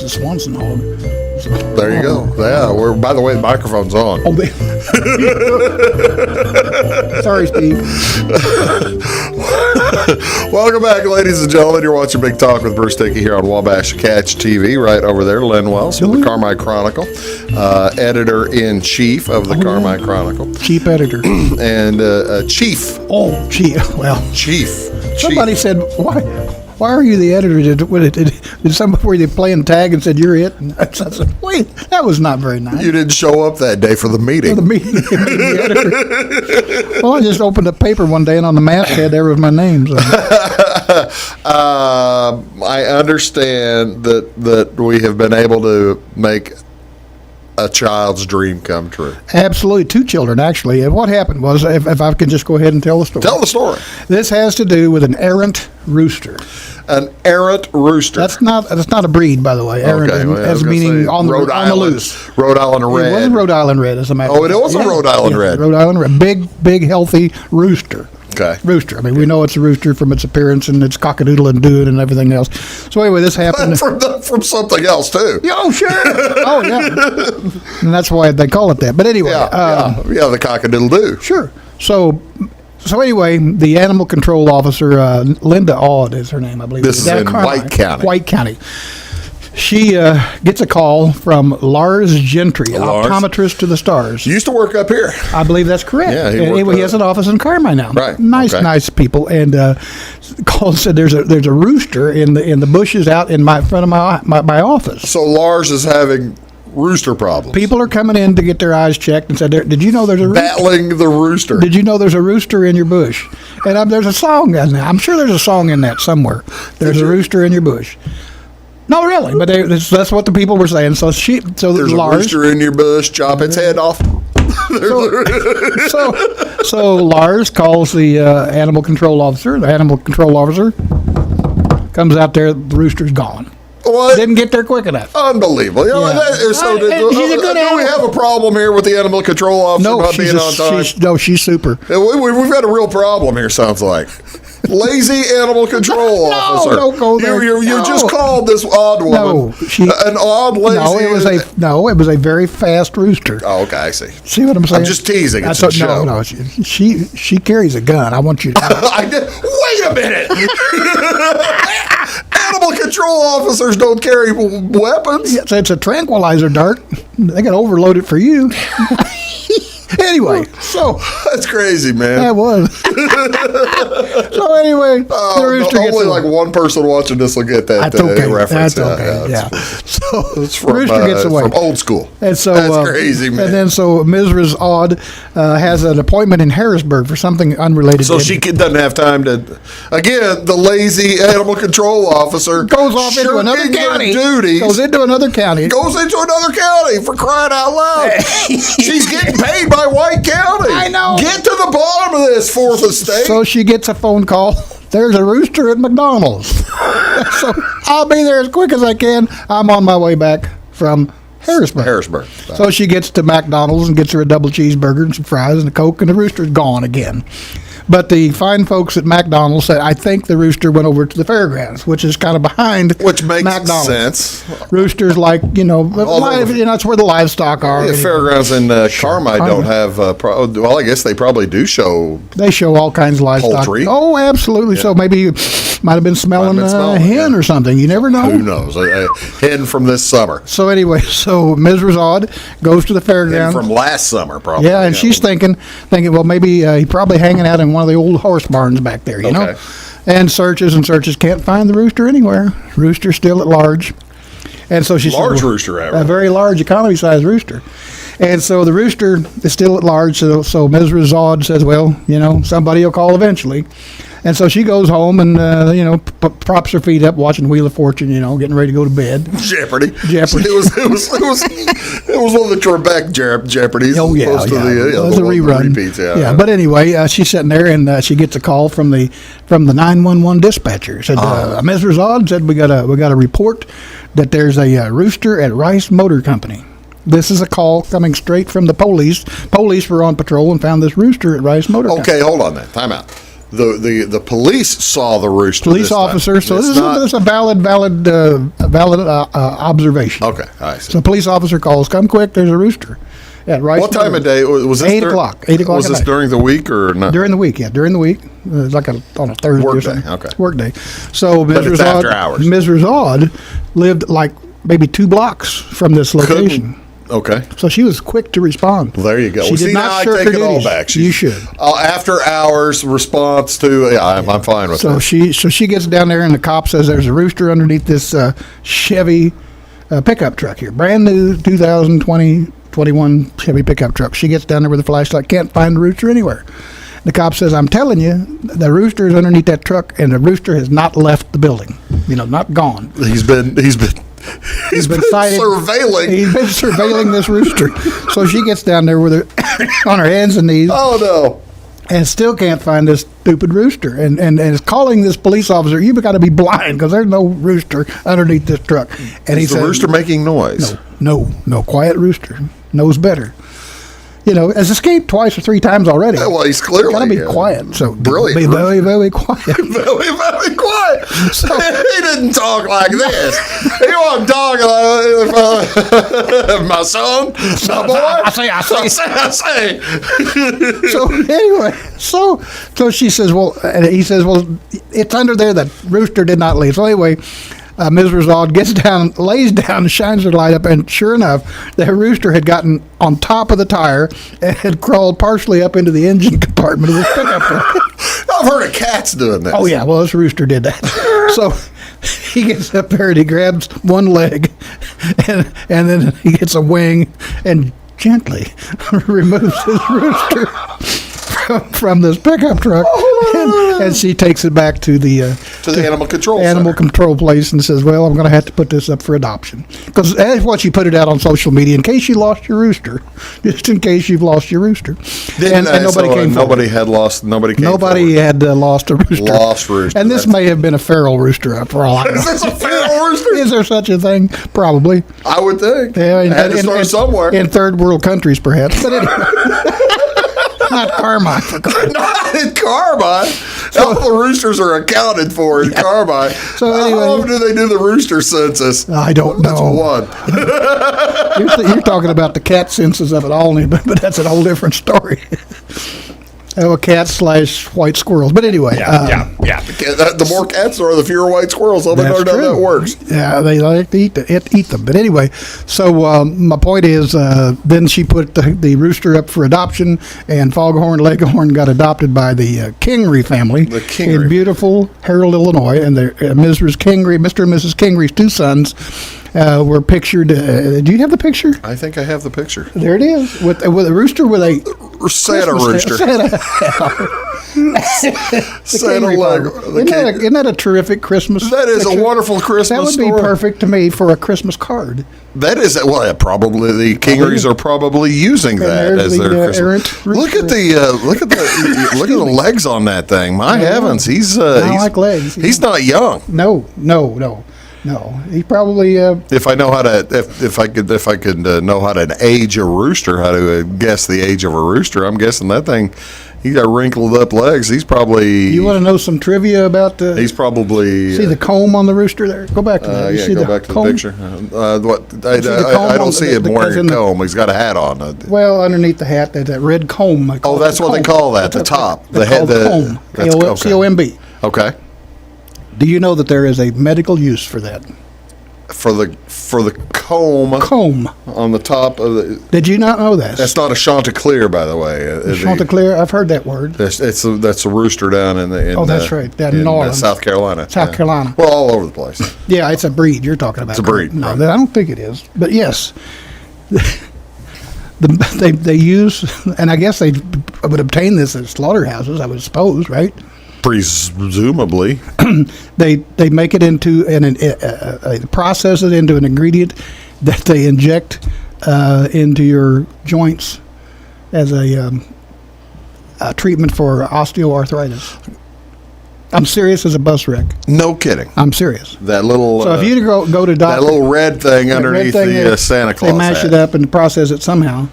a Swanson hog. So, There you go. Yeah. By the way, the microphone's on. Oh, sorry, Steve. Welcome back, ladies and gentlemen. You're watching Big Talk with Bruce Dickey here on Wabash Catch TV. Right over there, Len Wells from the Carmi Chronicle, editor-in-chief of the Carmi Chronicle. Chief editor. And chief. Oh, chief. Well, Chief. somebody said, why are you the editor? Did somebody playing tag and said, you're it? And I said, wait, that was not very nice. You didn't show up that day for the meeting. For the meeting, the editor. Well, I just opened a paper one day, and on the masthead there was my name. So. I understand that we have been able to make a child's dream come true. Absolutely. 2 children, actually. And what happened was, if I could just go ahead and tell the story. Tell the story. This has to do with an errant rooster. An errant rooster. That's not a breed, by say errant as meaning on the loose. Rhode Island Red. It was a Rhode Island Red, as a matter of fact. Oh, it was a Rhode Island Red. Rhode Island Red. Big, healthy rooster. Okay. Rooster. I mean, we know it's a rooster from its appearance and its cockadoodle and doing and everything else. So anyway, this happened. from something else, too. Yeah, oh, sure. Oh, yeah. And that's why they call it that. But anyway. Yeah, the cockadoodle do. Sure. So anyway, the animal control officer, Linda Aud is her name, I believe. This is in White County. White County. She gets a call from Lars Gentry, optometrist to the stars. You used to work up here. I believe that's correct. Yeah, he has an office in Carmi now. Right. Nice people. And called said there's a rooster in the bushes out in front of my office. So Lars is having rooster problems. People are coming in to get their eyes checked and said, "Did you know there's a rooster? Battling the rooster? Did you know there's a rooster in your bush?" And there's a song in that. I'm sure there's a song in that somewhere. There's a rooster in your bush. No, really, but that's what the people were saying. So there's Lars, a rooster in your bush. Chop its head off. So Lars calls the animal control officer. The animal control officer comes out there. The rooster's gone. What? Didn't get there quick enough. Unbelievable. Do we have a problem here with the animal control officer not being on time? She's super. We've got a real problem here, sounds like. Lazy animal control officer. No, don't go there. You just called this odd woman an odd lazy. It was a very fast rooster. Oh, okay, I see. See what I'm saying? I'm just teasing. It's a show. No. She carries a gun. I want you to know. Wait a minute. Animal control officers don't carry weapons. Yeah, it's a tranquilizer dart. They can overload it for you. Anyway, so that's crazy, man. That was. So anyway, the rooster gets only like one person watching this will get that reference. That's okay. Yeah. So it's from, rooster gets away from old school. And so that's crazy, man. And then so Mrs. Aud has an appointment in Harrisburg for something unrelated. So she doesn't have time to. Again, the lazy animal control officer goes off into another county. Goes into another county for crying out loud. She's getting paid by White County. I know. Get to the bottom of this, Fourth Estate. So she gets a phone call. There's a rooster at McDonald's. So I'll be there as quick as I can. I'm on my way back from Harrisburg. So she gets to McDonald's and gets her a double cheeseburger and some fries and a Coke, and the rooster's gone again. But the fine folks at McDonald's said, I think the rooster went over to the fairgrounds, which is kind of behind which makes McDonald's. Sense. Roosters that's where the livestock are. Yeah, fairgrounds in Carmi don't have, I guess they probably do show. They show all kinds of livestock. Poultry. Oh, absolutely. Yeah. So maybe you might have been smelling a hen or something. You never know. Who knows? A hen from this summer. So anyway, Mrs. Aud goes to the fairgrounds. Hen from last summer, probably. Yeah, and she's thinking, well, maybe he's probably hanging out in one of the old horse barns back there, you know? And searches, can't find the rooster anywhere. Rooster's still at large. And so she said, rooster, a very large economy-sized rooster. And so the rooster is still at large, so Mrs. Aud says, well, somebody will call eventually. And so she goes home and, props her feet up, watching Wheel of Fortune, getting ready to go to bed. Jeopardy. It was one of the Trebek Jeopardies. Oh, yeah. It was a rerun. Repeats, But anyway, she's sitting there and she gets a call from the 911 dispatcher. Said, Mrs. Aud said, we got a report that there's a rooster at Rice Motor Company. This is a call coming straight from the police. Police were on patrol and found this rooster at Rice Motor Company. Okay, hold on then. Time out. the police saw the rooster. Police officer. So this is a valid observation. Okay, I see. So police officer calls, come quick, there's a rooster. At Rice What time of day was this? 8 o'clock. 8 o'clock. Was this during the week or not? During the week, yeah. During the week. It's like on a Thursday Work or day, something. okay. Work day. So But it's after hours. Ms. Rizad lived like maybe 2 blocks from this location. Okay. So she was quick to respond. Well, there you go. She Well, did see, not now I shirk take her it all duties. back. You should. After hours response to, I'm fine with So that. she gets down there, and the cop says there's a rooster underneath this Chevy pickup truck here, brand new 2021 Chevy pickup truck. She gets down there with a flashlight, can't find the rooster anywhere. The cop says, "I'm telling you, the rooster is underneath that truck, and the rooster has not left the building. Not gone. He's been sighted. surveilling. He's been surveilling this rooster." So she gets down there with her on her hands and knees. Oh no. And still can't find this stupid rooster, and is calling this police officer. You've got to be blind because there's no rooster underneath this truck. And Is the rooster making noise? No, quiet rooster knows better. Has escaped twice or 3 times already. Yeah, well, he's clearly got to be quiet. So brilliant. Be very, very quiet. Very, very quiet. He didn't talk like this. He wasn't talking like my son, my boy. I say. I say. So anyway, so she says, well, and he says, well, it's under there that rooster did not leave. So anyway, Ms. Rizal gets down, lays down, shines her light up, and sure enough, the rooster had gotten on top of the tire and had crawled partially up into the engine compartment of this pickup truck. I've heard of cats doing this. Oh yeah, well, this rooster did that. So he gets up there and he grabs one leg, and then he gets a wing and gently removes his rooster from this pickup truck, and she takes it back to the animal control control place and says, "Well, I'm going to have to put this up for adoption because that's what you put it out on social media in case you lost your rooster, just in case you've lost your rooster." And nobody came. Nobody had lost. Nobody came. Nobody had lost a rooster. Lost rooster. And this may have been a feral rooster, for all I know. Is this a feral rooster? Is there such a thing? Probably. I would think. Yeah, it had to start somewhere. In third world countries, perhaps. But anyway. Not Carmi. Not in Carmi. All the roosters are accounted for in Carmi. So anyway, how often do they do the rooster census? I don't know. That's one. You're talking about the cat census of it all, but that's a whole different story. Cats / white squirrels. But anyway. Yeah. The more cats there are, the fewer white squirrels. I've learned how that works. Yeah, they like to eat them. But anyway, so my point is, then she put the rooster up for adoption, and Foghorn Leghorn got adopted by the Kingery family in beautiful Harold, Illinois. And Mr. and Mrs. Kingery's 2 sons were pictured. Do you have the picture? I think I have the picture. There it is, with a rooster with a Santa rooster. Santa leg. Isn't that a terrific Christmas? That is a wonderful Christmas That would be perfect to me for a Christmas card. That is, probably the Kingerys are probably using that as their Christmas. Look at the legs on that thing. My heavens, he's like legs. He's not young. No. He probably. If I know how to, if I could know how to age a rooster, how to guess the age of a rooster, I'm guessing that thing. He's got wrinkled up legs. He's probably. You want to know some trivia about the? He's probably. See the comb on the rooster there? Go back to that. Go back to the picture. I don't see him wearing a comb. He's got a hat on. Well, underneath the hat, there's that red comb. Oh, that's what they call that. The top. The head. The comb. C-O-M-B. Okay. Do you know that there is a medical use for that? For the comb. Comb on the top of the. Did you not know that? That's not a Chanticleer, by the way. Chanticleer, I've heard that word. That's a rooster down in that's right. Down in New Orleans, South Carolina. Carolina. Well, all over the place. Yeah, it's a breed you're talking about. It's a breed. No, right. I don't think it is. But yes, they use, and I guess they would obtain this at slaughterhouses, I would suppose, right? Presumably. They make it into process it into an ingredient that they inject into your joints as a treatment for osteoarthritis. I'm serious as a bus wreck. No kidding. I'm serious. That little. So if you go to doctor, that little red thing underneath the Santa Claus they mash hat. it up and process it somehow,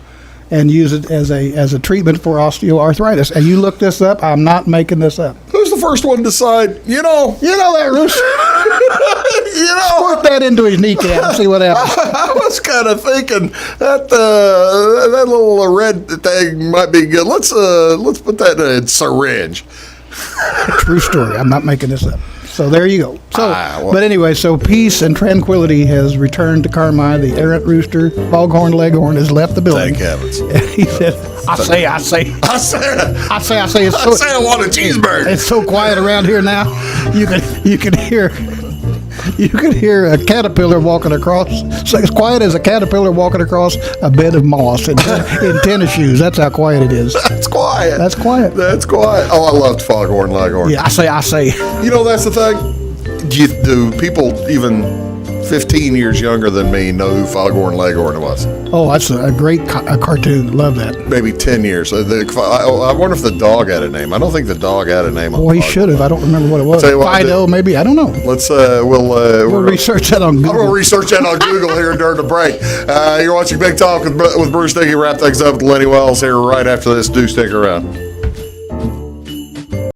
and use it as a treatment for osteoarthritis. And you look this up. I'm not making this up. Who's the first one to decide? You know that, Rooster. Squirt that into his kneecap and see what happens. I was kind of thinking that that little red thing might be good. Let's put that in a syringe. True story. I'm not making this up. So there you go. So, well. but anyway, so peace and tranquility has returned to Carmi. The errant rooster, foghorn leghorn, has left the building. Thank heavens. And he said, I say. It's I want a cheeseburger. It's so quiet around here now. You can hear a caterpillar walking across. So as quiet as a caterpillar walking across a bed of moss in tennis shoes. That's how quiet it is. That's quiet. That's quiet. That's quiet. Oh, I loved foghorn leghorn. Yeah, I say. You know, that's the thing. Do people even 15 years younger than me know who Foghorn Leghorn was? Oh, that's a great cartoon. Love that. Maybe 10 years. I wonder if the dog had a name. I don't think the dog had a name. Well, he should have. I don't remember what it was. What, Fido, maybe. I don't know. Let's we'll research that on Google. I'm going to research that on Google here during the break. You're watching Big Talk with Bruce Dickey. Wrap things up with Lenny Wells here right after this. Do stick around.